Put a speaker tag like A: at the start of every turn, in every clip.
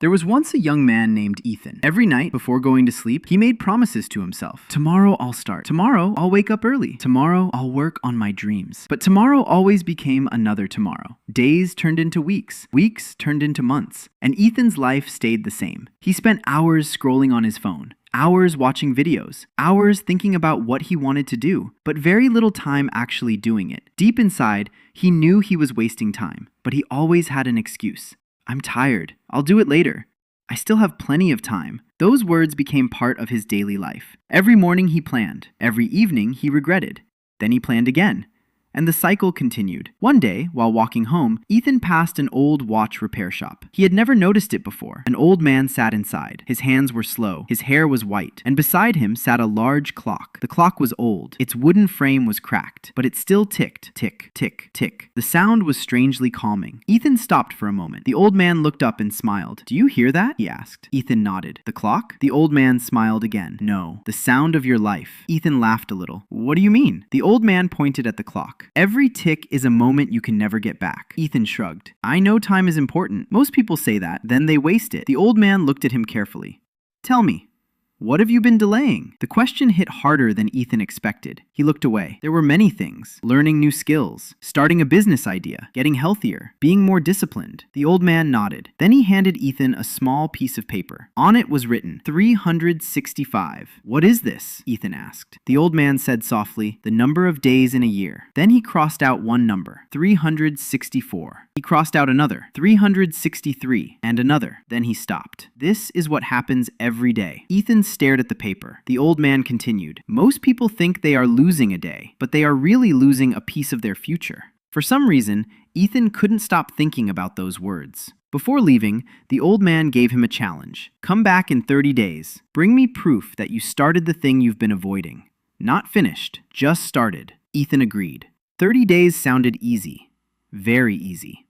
A: There was once a young man named Ethan. Every night before going to sleep, he made promises to himself. Tomorrow I'll start. Tomorrow I'll wake up early. Tomorrow I'll work on my dreams. But tomorrow always became another tomorrow. Days turned into weeks. Weeks turned into months. And Ethan's life stayed the same. He spent hours scrolling on his phone. Hours watching videos, hours thinking about what he wanted to do, but very little time actually doing it. Deep inside, he knew he was wasting time, but he always had an excuse. I'm tired. I'll do it later. I still have plenty of time. Those words became part of his daily life. Every morning he planned. Every evening he regretted. Then he planned again. And the cycle continued. One day, while walking home, Ethan passed an old watch repair shop. He had never noticed it before. An old man sat inside. His hands were slow. His hair was white. And beside him sat a large clock. The clock was old. Its wooden frame was cracked, but it still ticked. Tick, tick, tick. The sound was strangely calming. Ethan stopped for a moment. The old man looked up and smiled. "Do you hear that?" he asked. Ethan nodded. "The clock?" The old man smiled again. "No, the sound of your life." Ethan laughed a little. "What do you mean?" The old man pointed at the clock. "Every tick is a moment you can never get back." Ethan shrugged. "I know time is important. Most people say that, then they waste it." The old man looked at him carefully. "Tell me, what have you been delaying?" The question hit harder than Ethan expected. He looked away. There were many things. Learning new skills, starting a business idea, getting healthier, being more disciplined. The old man nodded. Then he handed Ethan a small piece of paper. On it was written, 365. "What is this?" Ethan asked. The old man said softly, "The number of days in a year." Then he crossed out one number, 364. He crossed out another, 363, and another. Then he stopped. "This is what happens every day." Ethan stared at the paper. The old man continued, "Most people think they are losing a day, but they are really losing a piece of their future." For some reason, Ethan couldn't stop thinking about those words. Before leaving, the old man gave him a challenge. "Come back in 30 days. Bring me proof that you started the thing you've been avoiding. Not finished, just started." Ethan agreed. 30 days sounded easy. Very easy.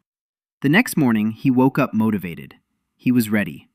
A: The next morning, he woke up motivated. He was ready.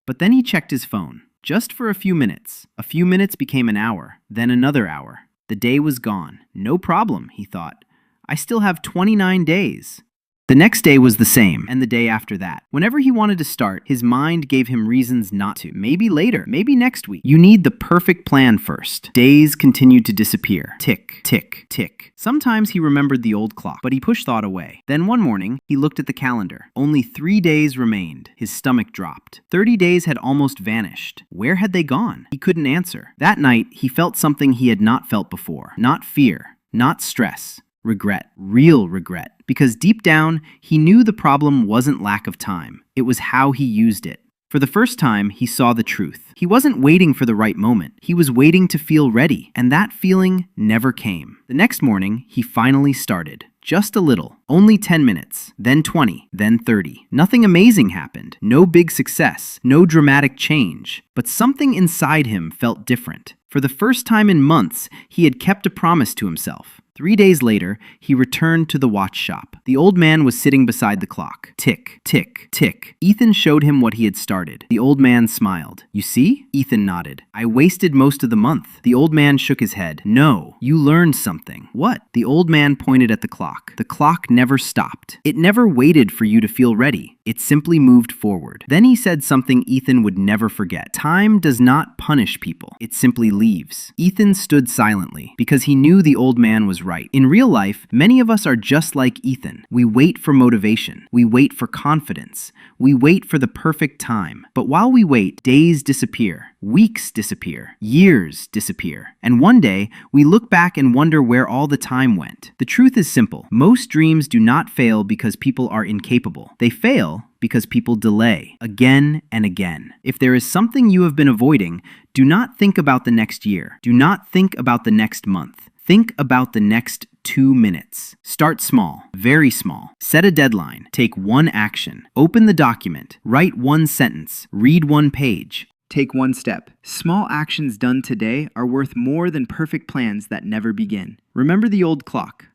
A: But then he checked his phone. Just for a few minutes. A few minutes became an hour, then another hour. The day was gone. No problem, he thought. I still have 29 days. The next day was the same, and the day after that. Whenever he wanted to start, his mind gave him reasons not to. Maybe later, maybe next week. You need the perfect plan first. Days continued to disappear. Tick, tick, tick. Sometimes he remembered the old clock, but he pushed thought away. Then one morning, he looked at the calendar. Only 3 days remained. His stomach dropped. 30 days had almost vanished. Where had they gone? He couldn't answer. That night, he felt something he had not felt before. Not fear, not stress. Regret, real regret, because deep down, he knew the problem wasn't lack of time. It was how he used it. For the first time, he saw the truth. He wasn't waiting for the right moment. He was waiting to feel ready, and that feeling never came. The next morning, he finally started. Just a little. Only 10 minutes. Then 20. Then 30. Nothing amazing happened. No big success. No dramatic change. But something inside him felt different. For the first time in months, he had kept a promise to himself. 3 days later, he returned to the watch shop. The old man was sitting beside the clock. Tick, tick, tick. Ethan showed him what he had started. The old man smiled. "You see?" Ethan nodded. "I wasted most of the month." The old man shook his head. "No, you learned something." "What?" The old man pointed at the clock. "The clock never stopped. It never waited for you to feel ready. It simply moved forward." Then he said something Ethan would never forget. Time does not punish people. It simply leaves. Ethan stood silently because he knew the old man was right. In real life, many of us are just like Ethan. We wait for motivation. We wait for confidence. We wait for the perfect time. But while we wait, days disappear. Weeks disappear. Years disappear. And one day, we look back and wonder where all the time went. The truth is simple. Most dreams do not fail because people are incapable. They fail because people delay again and again. If there is something you have been avoiding, do not think about the next year. Do not think about the next month. Think about the next 2 minutes. Start small, very small. Set a deadline. Take one action. Open the document. Write one sentence. Read one page. Take one step. Small actions done today are worth more than perfect plans that never begin. Remember the old clock.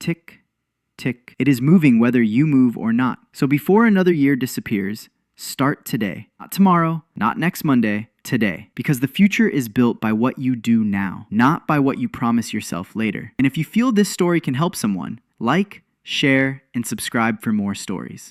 A: Tick, tick. It is moving whether you move or not. So before another year disappears, start today. Not tomorrow, not next Monday, today. Because the future is built by what you do now, not by what you promise yourself later. And if you feel this story can help someone, like, share, and subscribe for more stories.